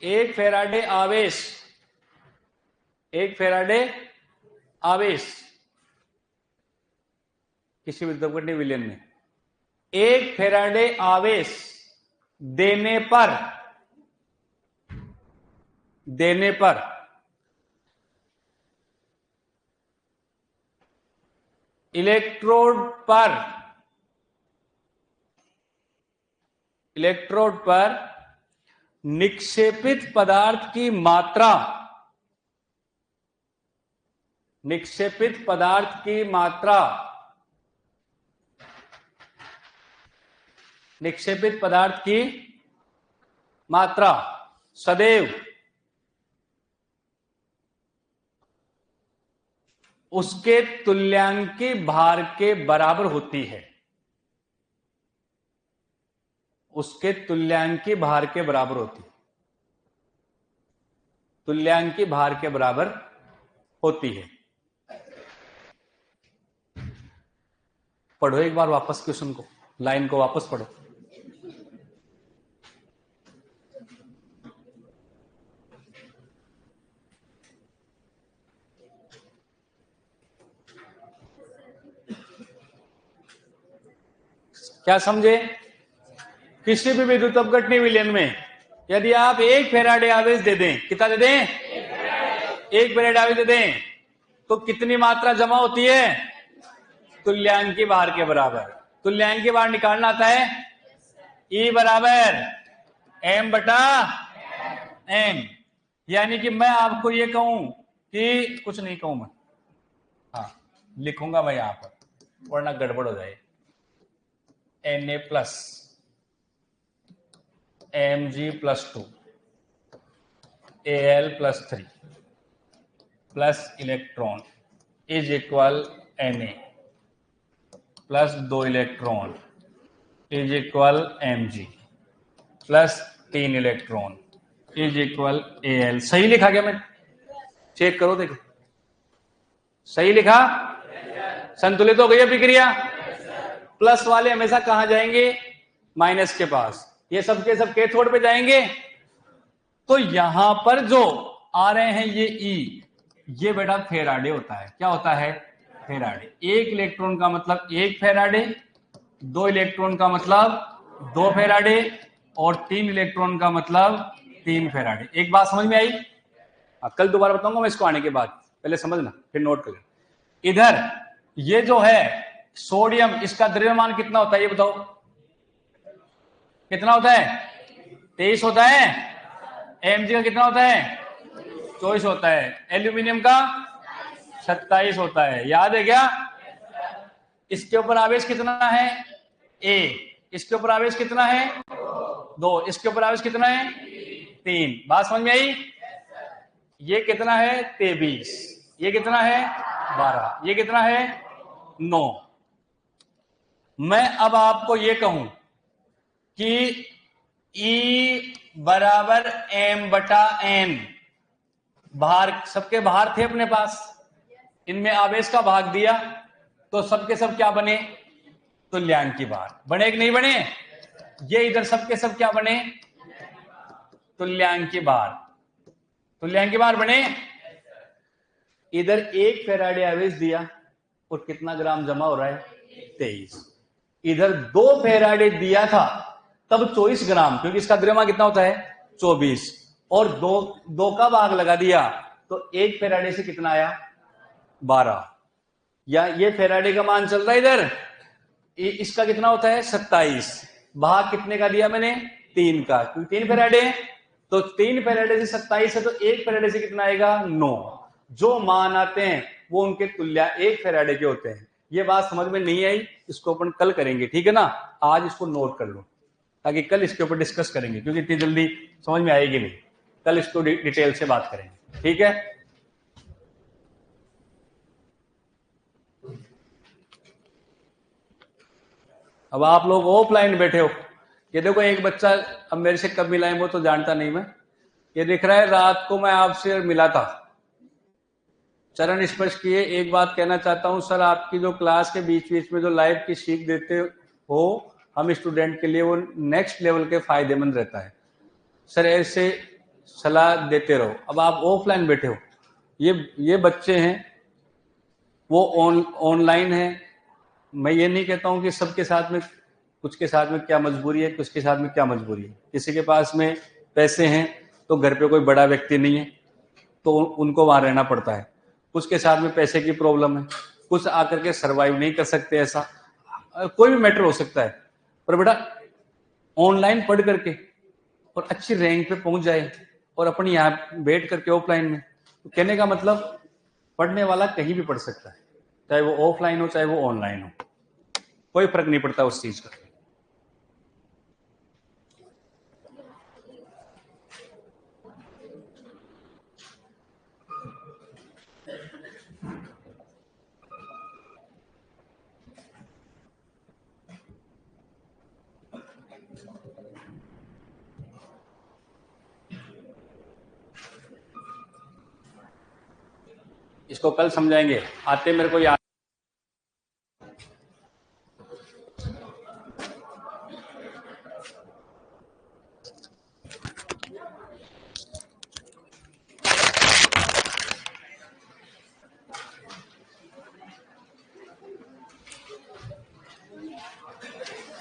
Speaker 1: 1 फैराडे आवेश 1 फैराडे आवेश किसी विद्युत अपघटनी विलयन में 1 फैराडे आवेश देने पर देने पर इलेक्ट्रोड पर निक्षेपित पदार्थ की मात्रा सदैव उसके तुल्यांकी भार के बराबर होती है। तुल्यांकी भार के बराबर होती है। पढ़ो एक बार वापस क्वेश्चन को, लाइन को वापस पढ़ो। क्या समझे? किसी भी विद्युत अपघटनी विलयन में यदि आप 1 फैराडे आवेश दे दें, कितना दे दें? 1 फैराडे आवेश दे दें, तो कितनी मात्रा जमा होती है? तुल्यांकी भार के बराबर। तुल्यांकी भार निकालना आता है E बराबर m/m। यानी कि मैं आपको ये कहूं कि कुछ नहीं कहूं मैं, हाँ लिखूंगा मैं यहां पर, वरना गड़बड़ हो जाए। Na plus Mg+2 Al+3 plus electron is equal Na plus 2 electron is equal Mg plus 3 electron is equal Al। सही लिखा क्या मैं? चेक करो, देखो सही लिखा? संतुलित हो गई है प्रक्रिया? प्लस वाले हमेशा कहां जाएंगे? माइनस के पास। ये सबके सब कैथोड पे जाएंगे। तो यहां पर जो आ रहे हैं ये ई, ये बेटा फेराडे होता है। क्या होता है? फेराडे। 1 इलेक्ट्रॉन का मतलब 1 फेराडे, 2 इलेक्ट्रॉन का मतलब 2 फेराडे और 3 इलेक्ट्रॉन का मतलब 3 फेराडे। एक बात समझ में आई? कल दोबारा बताऊंगा मैं इसको आने के बाद, पहले समझना फिर नोट कर लेना। इधर ये जो है सोडियम, इसका द्रव्यमान कितना होता है ये बताओ? कितना होता है? 23 होता है। Mg का कितना होता है? 24 होता है। एल्यूमिनियम का 27 होता है। याद है क्या? इसके ऊपर आवेश कितना है? A। इसके ऊपर आवेश कितना है? 2। इसके ऊपर आवेश कितना है? 3। बात समझ में आई? ये कितना है? 23। ये कितना है? 12। ये कितना है? 9। मैं अब आपको ये कहूं कि E बराबर m/n, भार, सबके भार थे अपने पास, इनमें आवेश का भाग दिया तो सबके सब क्या बने? तुल्यांकी भार। बने कि नहीं बने? ये इधर सबके सब क्या बने? तुल्यांकी भार बने। इधर 1 फेराडे आवेश दिया और कितना ग्राम जमा हो रहा है? 23। इधर 2 फेराडे दिया था तब 24 ग्राम, क्योंकि इसका द्रव्यमान कितना होता है? 24। और 2 का भाग लगा दिया तो 1 फेराडे से कितना आया? 12। या ये फेराडे का मान चल रहा है इधर, इसका कितना होता है? 27। भाग कितने का दिया मैंने? 3 का, क्योंकि 3 फेराडे तो 3 फेराडे से 27 है तो 1 फेराडे से कितना आएगा? 9। जो मान आते हैं वो उनके तुल्य 1 फेराडे के होते हैं। ये बात समझ में नहीं आई, इसको अपन कल करेंगे, ठीक है ना? आज इसको नोट कर लो ताकि कल इसके ऊपर डिस्कस करेंगे, क्योंकि इतनी जल्दी समझ में आएगी नहीं। कल इसको डिटेल से बात करेंगे, ठीक है? अब आप लोग ऑफलाइन बैठे हो, ये देखो एक बच्चा अब मेरे से कब मिला है वो तो जानता नहीं मैं, ये दिख रहा है रात को मैं आपसे मिला था, चरण स्पर्श किए। एक बात कहना चाहता हूं सर, आपकी जो क्लास के बीच बीच में जो लाइव की सीख देते हो हम स्टूडेंट के लिए, वो नेक्स्ट लेवल के फायदेमंद रहता है सर, ऐसे सलाह देते रहो। अब आप ऑफलाइन बैठे हो, ये बच्चे हैं वो ऑनलाइन है। मैं ये नहीं कहता हूं कि सबके साथ में, कुछ के साथ में क्या मजबूरी है, कुछ के साथ में क्या मजबूरी है। किसी के पास में पैसे हैं तो घर पे कोई बड़ा व्यक्ति नहीं है, तो उनको वहां रहना पड़ता है। उसके साथ में पैसे की प्रॉब्लम है, कुछ आकर के सरवाइव नहीं कर सकते, ऐसा कोई भी मैटर हो सकता है। पर बेटा ऑनलाइन पढ़ करके और अच्छी रैंक पे पहुंच जाए और अपनी यहाँ बैठ करके ऑफलाइन में, तो कहने का मतलब पढ़ने वाला कहीं भी पढ़ सकता है, चाहे वो ऑफलाइन हो चाहे वो ऑनलाइन हो, कोई फर्क नहीं पड़ता उस चीज का। इसको कल समझाएंगे, आते मेरे को याद